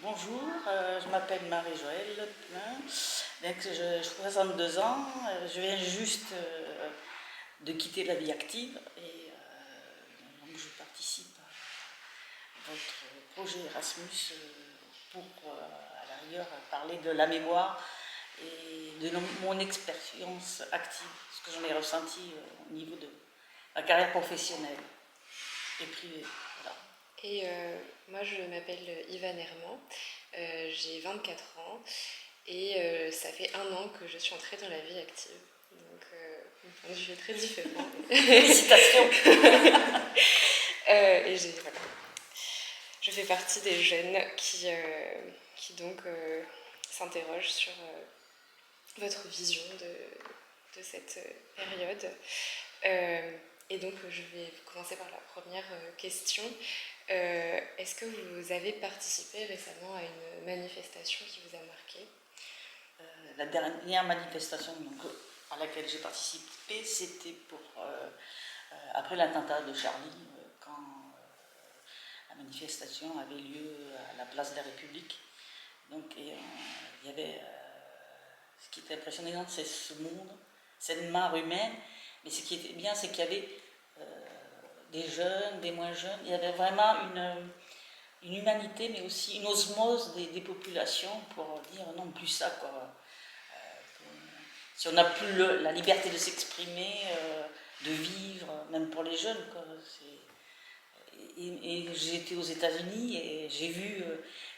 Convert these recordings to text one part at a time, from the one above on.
Bonjour, je m'appelle Marie-Joëlle Plein, donc j'ai 62 ans, je viens juste de quitter la vie active et donc je participe à votre projet Erasmus pour à l'arrière parler de la mémoire et de mon expérience active, ce que j'en ai ressenti au niveau de ma carrière professionnelle et privée. Voilà. Et moi, je m'appelle Yvan Herman, j'ai 24 ans et ça fait 1 an que je suis entrée dans la vie active. Donc, mon point de vue est très différent. Félicitations. Et voilà. Je fais partie des jeunes qui donc s'interrogent sur votre vision de cette période. Et donc, je vais commencer par la première question. Est-ce que vous avez participé récemment à une manifestation qui vous a marqué? La dernière manifestation à laquelle j'ai participé, c'était après l'attentat de Charlie, quand la manifestation avait lieu à la place de la République. Donc, il y avait. Ce qui était impressionnant, c'est ce monde, cette mare humaine. Mais ce qui était bien, c'est qu'il y avait des jeunes, des moins jeunes. Il y avait vraiment une humanité, mais aussi une osmose des populations pour dire non, plus ça, quoi. Si on n'a plus la liberté de s'exprimer, de vivre, même pour les jeunes, quoi. Et j'ai été aux États-Unis et j'ai vu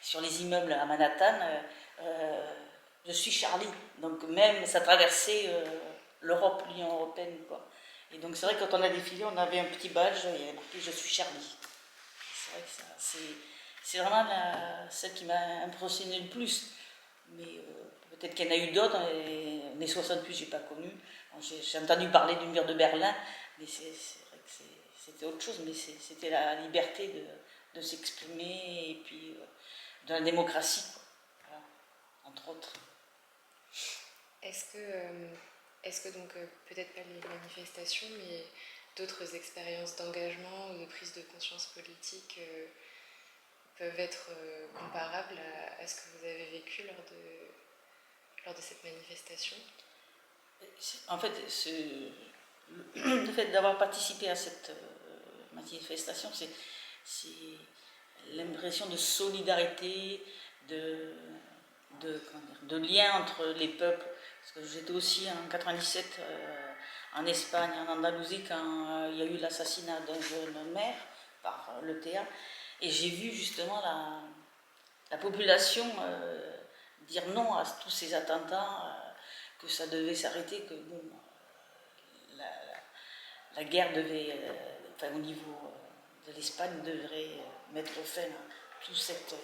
sur les immeubles à Manhattan, je suis Charlie. Donc même ça traversait l'Europe, l'Union européenne, quoi. Et donc c'est vrai que quand on a défilé, on avait un petit badge, il y avait marqué je suis Charlie. C'est vrai que ça, c'est vraiment celle qui m'a impressionné le plus. Mais peut-être qu'il y en a eu d'autres. Les 68, je n'ai pas connu. J'ai entendu parler du mur de Berlin, mais c'est vrai que c'était autre chose. Mais c'était la liberté de s'exprimer et puis de la démocratie, quoi. Voilà, entre autres. Est-ce que donc, peut-être pas les manifestations, mais d'autres expériences d'engagement ou de prise de conscience politique peuvent être comparables à ce que vous avez vécu lors de cette manifestation? En fait, le fait d'avoir participé à cette manifestation, c'est l'impression de solidarité, de lien entre les peuples. Parce que j'étais aussi en 97 en Espagne, en Andalousie, quand il y a eu l'assassinat d'un jeune maire par l'ETA. Et j'ai vu justement la population dire non à tous ces attentats, que ça devait s'arrêter, que bon, la guerre devait, enfin au niveau de l'Espagne, devrait mettre fin à toute cette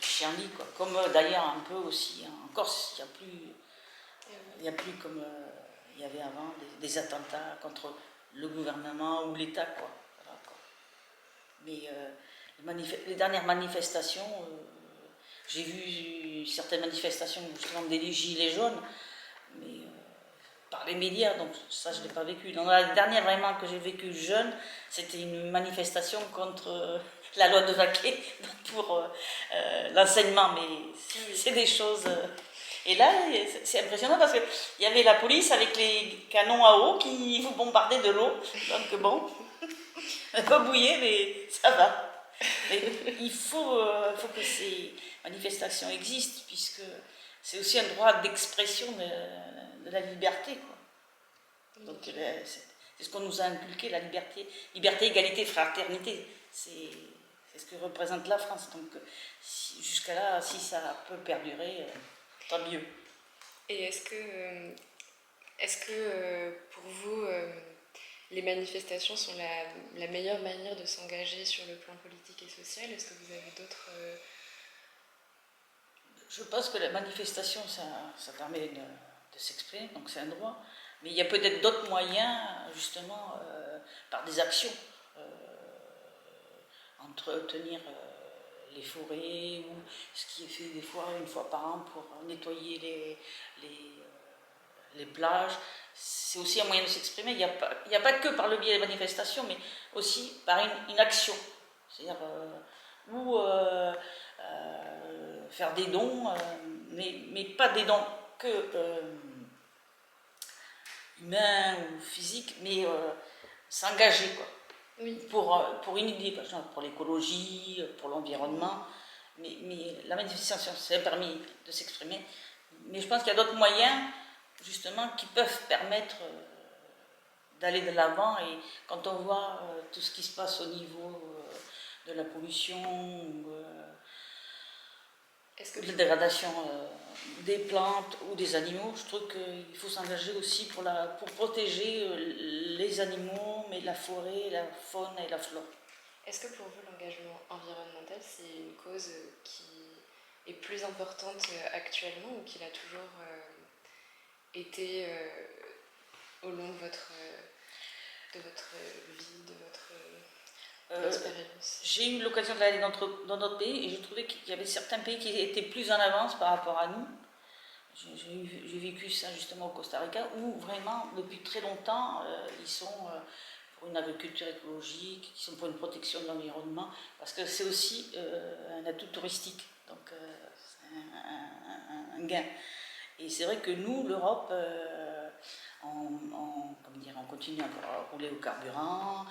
chienlit, quoi. Comme d'ailleurs un peu aussi en Corse, il n'y a plus comme il y avait avant des attentats contre le gouvernement ou l'État, quoi. Voilà, quoi. Mais les dernières manifestations, j'ai vu certaines manifestations justement des gilets jaunes, mais par les médias, donc ça je ne l'ai pas vécu. Dans la dernière vraiment que j'ai vécu jeune, c'était une manifestation contre la loi de Vaquet pour l'enseignement, mais c'est des choses. Et là, c'est impressionnant parce qu'il y avait la police avec les canons à eau qui vous bombardaient de l'eau. Donc bon, pas bouillé, mais ça va. Mais il faut que ces manifestations existent, puisque c'est aussi un droit d'expression de la liberté, quoi. Donc c'est ce qu'on nous a inculqué, la liberté, égalité, fraternité. C'est ce que représente la France. Donc jusqu'à là, si ça peut perdurer, tant mieux. Et est-ce que pour vous, les manifestations sont la meilleure manière de s'engager sur le plan politique et social? Est-ce que vous avez d'autres... Je pense que la manifestation, ça permet de s'exprimer, donc c'est un droit. Mais il y a peut-être d'autres moyens, justement, par des actions, entretenir les forêts, ou ce qui est fait des fois une fois par an pour nettoyer les plages. C'est aussi un moyen de s'exprimer. Il n'y a pas que par le biais des manifestations, mais aussi par une action. C'est-à-dire où faire des dons, mais pas des dons que humains ou physiques, mais s'engager, quoi. Oui. Pour une idée, par exemple, pour l'écologie, pour l'environnement. Mais la manifestation, c'est un permis de s'exprimer. Mais je pense qu'il y a d'autres moyens, justement, qui peuvent permettre d'aller de l'avant. Et quand on voit tout ce qui se passe au niveau de la pollution, de la dégradation des plantes ou des animaux, je trouve qu'il faut s'engager aussi pour protéger les animaux, mais la forêt, la faune et la flore. Est-ce que pour vous, l'engagement environnemental, c'est une cause qui est plus importante actuellement ou qu'il a toujours été au long de votre vie, de votre expérience? J'ai eu l'occasion d'aller dans notre pays et j'ai trouvé qu'il y avait certains pays qui étaient plus en avance par rapport à nous. J'ai vécu ça justement au Costa Rica où vraiment depuis très longtemps ils sont pour une agriculture écologique, ils sont pour une protection de l'environnement parce que c'est aussi un atout touristique, donc c'est un gain. Et c'est vrai que nous, l'Europe, on continue à rouler au carburant,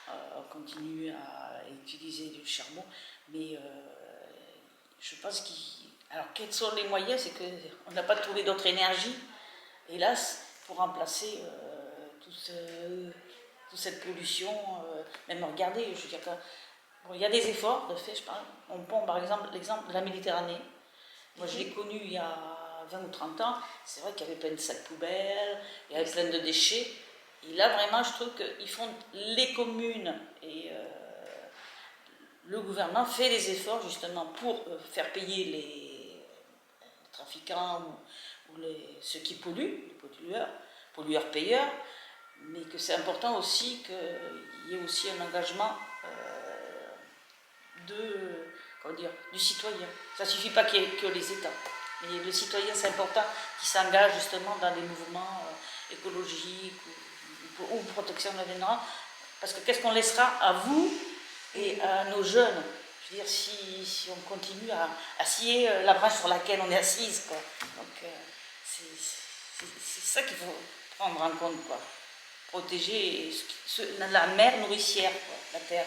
on continue à utiliser du charbon, mais je pense alors quels sont les moyens? C'est qu'on n'a pas trouvé d'autre énergie, hélas, pour remplacer toute cette pollution. Même regardez, je veux dire il y a des efforts de fait, je parle. On prend par exemple l'exemple de la Méditerranée. Moi, je l'ai connu il y a 20 ou 30 ans. C'est vrai qu'il y avait plein de sacs poubelles, il y avait plein de déchets. Et là, vraiment, je trouve qu'ils font, les communes et le gouvernement fait des efforts justement pour faire payer les trafiquants ou ceux qui polluent, les pollueurs-payeurs, mais que c'est important aussi qu'il y ait aussi un engagement du citoyen. Ça ne suffit pas qu'il y ait que les États. Mais le citoyen, c'est important qu'il s'engage justement dans des mouvements écologiques ou protection de l'environnement. Parce que qu'est-ce qu'on laissera à vous et à nos jeunes? Je veux dire, si on continue à scier la branche sur laquelle on est assise, quoi. Donc, c'est ça qu'il faut prendre en compte, quoi. Protéger la mer nourricière, quoi, la terre.